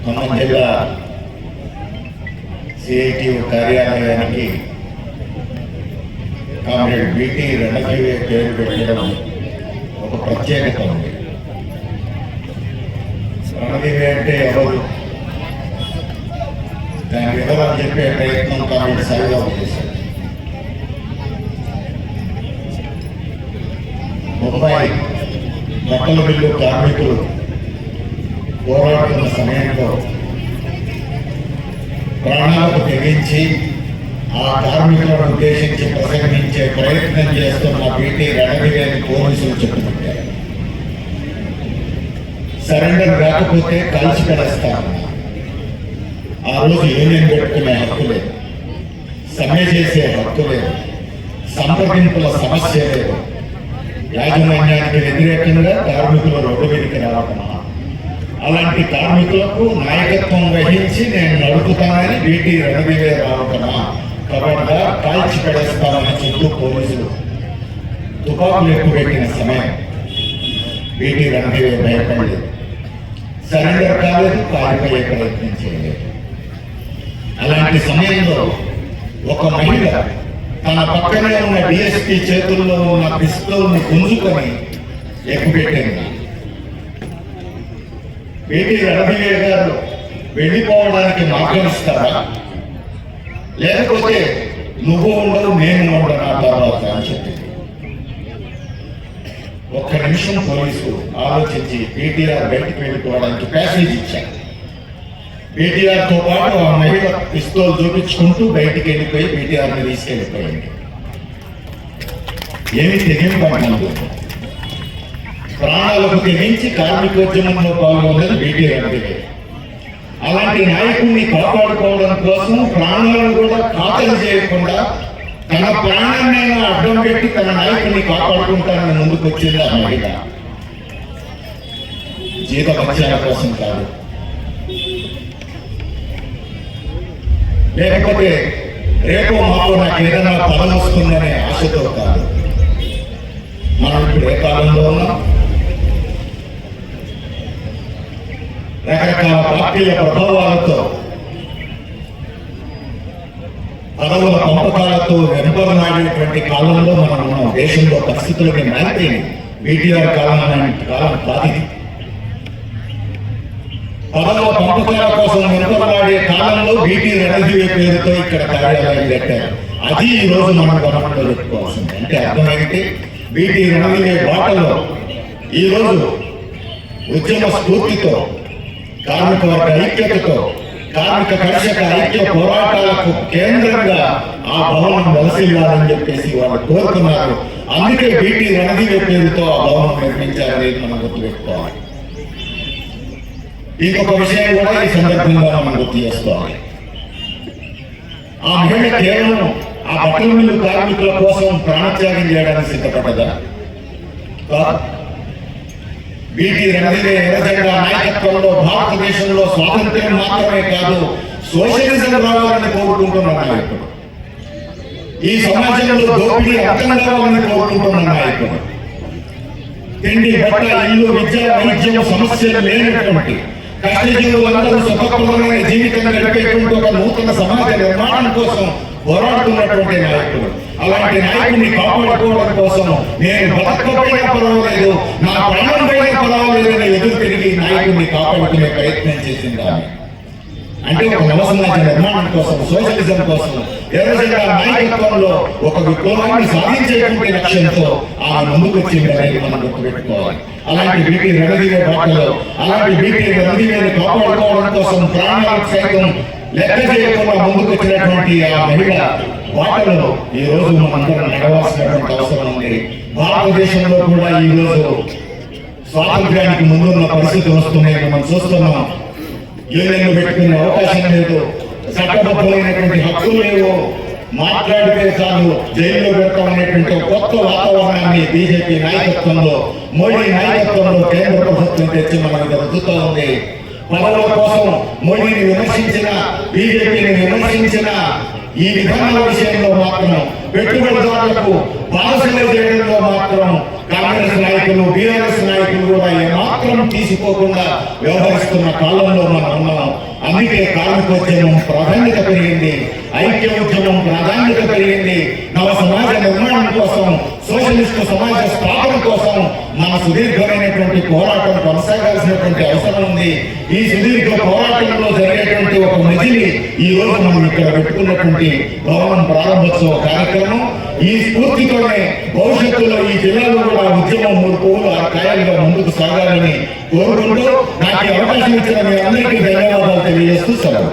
ఖమ్మం జిల్లా సిఐటియు కార్యాలయానికి కామ్రేడ్ బిటి రణజీవి పేరు పెట్టడం ఒక ప్రత్యేకత ఉంది. రణజీవి అంటే ఎవరు, దాని వివరాలు చెప్పే ప్రయత్నం కామ్రేడ్ సాయిబాబు చేశారు. ముంబై బట్టల మిల్లు కార్మికులు పోరాడుతున్న సమయంలో ప్రాణాలకు తెగించి ఆ కార్మికులను ఉద్దేశించి ప్రసంగించే ప్రయత్నం చేస్తున్న బిటి రణజీవి పోలీసులు చెప్పుకుంటారు. సరెండర్ కాకపోతే కాల్చి పడేస్తారు. ఆ రోజు యూనియన్ పెట్టుకునే హక్కు లేదు, సమ్మె చేసే హక్కు లేదు, సంప్రదింపుల సమస్య లేదు. యాజమాన్యానికి వ్యతిరేకంగా కార్మికులు రోడ్డు మీదకి రావటం, అలాంటి కార్మికులకు నాయకత్వం వహించి నేను నడుపుతానని బిటి రణజీవి రావటమా, కాబట్టి కాల్చి పడేస్తామని చుట్టూ పోలీసులు తుపాకులు ఎక్కుపెట్టిన సమయం బిటి రణజీవి భయపడలేదు, సరెండర్ కాలేదు, పారిపోయే ప్రయత్నం చేయలేదు. అలాంటి సమయంలో ఒక మహిళ తన పక్కనే ఉన్న డిఎస్పీ చేతుల్లో ఉన్న పిస్తోల్ని గుంజుకొని ఎక్కుపెట్టింది. బిటి రణజీవి గారు వెళ్ళిపోవడానికి మార్గం ఇస్తారా, లేకపోతే నువ్వు ఉండవు నేను ఉండను ఆ తర్వాత అని చెప్పింది. ఒక్క నిమిషం పోలీసు ఆలోచించి బీటీఆర్ బయటికి వెళ్ళిపోవడానికి ప్యాసేజ్ ఇచ్చారు. బీటీఆర్ తో పాటు ఆ మహిళ పిస్తోల్ చూపించుకుంటూ బయటికి వెళ్ళిపోయి బీటీఆర్ని తీసుకెళ్ళిపోయింది. ఏమి తెగింపండి, ప్రాణాలకు తెగించి కార్మికోద్యమంలో పాల్గొన్నది బిటి రణజీవి. అలాంటి నాయకుడిని కాపాడుకోవడం కోసం ప్రాణాలను కూడా ఖాతరు చేయకుండా తన ప్రాణాన్ని అడ్డం పెట్టి తన నాయకుడిని కాపాడుకుంటానని ముందుకు వచ్చింది ఆ మహిళ. జీతపత్యాల కోసం కాదు, లేకపోతే రేపు మాకు నాకు ఏదైనా పదం వస్తుందనే ఆశతో కాదు. మనం ఇప్పుడు ఏ కాలంలో ఉన్నాం, రకరకాల పార్టీల ప్రభావాలతో పదవుల పంపకాలతో వెంపర్లాడేటువంటి కాలంలో మనం ఉన్నాం. దేశంలో పరిస్థితులకి మారిపోయింది. బీటీఆర్ కాలం కాలం కాదు. పదవుల పంపకాల కోసం వెంపర్లాడే కాలంలో బిటి రణజీవి పేరుతో ఇక్కడ కార్యాలయం పెట్టారు. అది ఈ రోజు మనం గమనంలో పెట్టుకోవాల్సింది. అంటే అర్థమైంది, బిటి రణజీవి బాటలో ఈరోజు ఉద్యమ స్ఫూర్తితో, కార్మిక వర్గ ఐక్యతతో, కార్మిక కర్షక ఐక్య పోరాటాలకు కేంద్రంగా ఆ భవనం వెలసిల్లాలని చెప్పేసి వాళ్ళు కోరుతున్నారు. అందుకే బిటి రణజీవి పేరుతో ఆ భవనం నిర్మించారనేది మనం గుర్తుపెట్టుకోవాలి. ఇంకొక విషయం కూడా ఈ సందర్భంగా మనం గుర్తు చేసుకోవాలి. ఆ మహిళ కేవలం ఆ బట్టల మిల్లు కార్మికుల కోసం ప్రాణత్యాగం చేయడానికి సిద్ధపడ్డదా? బిటి రణజీవి ఎర్రజెండా నాయకత్వంలో భారతదేశంలో స్వాతంత్ర్యం మాత్రమే కాదు, సోషలిజం రావాలని కోరుకుంటున్న నాయకుడు, ఈ సమాజంలో దోపిడీ అంతం కావాలని కోరుకుంటున్న నాయకుడు, తిండి, బట్ట, ఇల్లు, విద్య, వైద్యం సమస్యలు లేనటువంటి కష్టజీవులందరూ స్వతంత్రమైన జీవితం గడిపేటువంటి ఒక నూతన సమాజ నిర్మాణం కోసం పోరాడుతున్నటువంటి నాయకుడు. అలాంటి నాయకుడిని కాపాడుకోవడం కోసం నేను బతకపోయినా పర్వాలేదు, నా ప్రాణం పైన పర్వాలేదని ఎదురు తిరిగి నాయకుడిని కాపాడుకునే ప్రయత్నం చేసింది ఆమె. అంటే ఒక నవ సమాజ నిర్మాణం కోసం, సోషలిజం కోసం, ఎర్రజెండా నాయకత్వంలో ఒక విప్లవాన్ని సాధించేటువంటి లక్ష్యంతో ఆమె ముందుకు వచ్చింది అనేది మనం గుర్తుపెట్టుకోవాలి. అలాంటి బిటి రణజీవి బాటలో, అలాంటి బిటి రణజీవిని కాపాడుకోవడం కోసం ప్రాణాలకు సైతం లెక్క చేయకుండా ముందుకు వచ్చినటువంటి ఆ మహిళ బాటలో ఈ రోజు మనందరం నడవాల్సినటువంటి అవసరం ఉంది. భారతదేశంలో కూడా ఈ రోజు స్వాతంత్ర్యానికి ముందున్న పరిస్థితులు వస్తున్నాయని మనం చూస్తున్నాం. యూనియన్లు పెట్టుకునే అవకాశం లేదు, చట్టబద్ధమైనటువంటి హక్కులు లేవు, మాట్లాడితే చాలు జైల్లో పెడతామనేటువంటి కొత్త వాతావరణాన్ని బీజేపీ నాయకత్వంలో, మోడీ నాయకత్వంలో కేంద్ర ప్రభుత్వం తెచ్చి మనకు జరుగుతూ ఉంది. పదవుల కోసం మోడీని విమర్శించిన, బీజేపీని విమర్శించిన ఈ విధానాల విషయంలో మాత్రం, పెట్టుబడిదారులకు బానిసలు చేయడంలో మాత్రం కాంగ్రెస్ నాయకులు, బీఆర్ఎస్ నాయకులు కూడా ఏమాత్రం మాత్రం తీసుకోకుండా వ్యవహరిస్తున్న కాలంలో మనం ఉన్నాం. అందుకే కార్మికోద్యమం ప్రాధాన్యత పెరిగింది, ఐక్య ఉద్యమం ప్రాధాన్యత పెరిగింది. నవ సమాజ నిర్మాణం కోసం, సోషలిస్టు సమాజ స్థాపన కోసం మన సుదీర్ఘమైనటువంటి పోరాటం కొనసాగాల్సినటువంటి అవసరం ఉంది. ఈ సుదీర్ఘ పోరాటంలో జరిగేటువంటి ఒక మజిలి ఈ రోజు మనం ఇక్కడ పెట్టుకున్నటువంటి భవనం ప్రారంభోత్సవ కార్యక్రమం. ఈ స్ఫూర్తితోనే భవిష్యత్తులో ఈ జిల్లాలో కూడా ఉద్యమం పువ్వులు ఆ కాయలుగా ముందుకు సాగాలని కోరుకుంటూ నాకు ఈ అవకాశం ఇచ్చిన మీ అందరికీ ధన్యవాదాలు తెలియజేస్తూ సెలవు.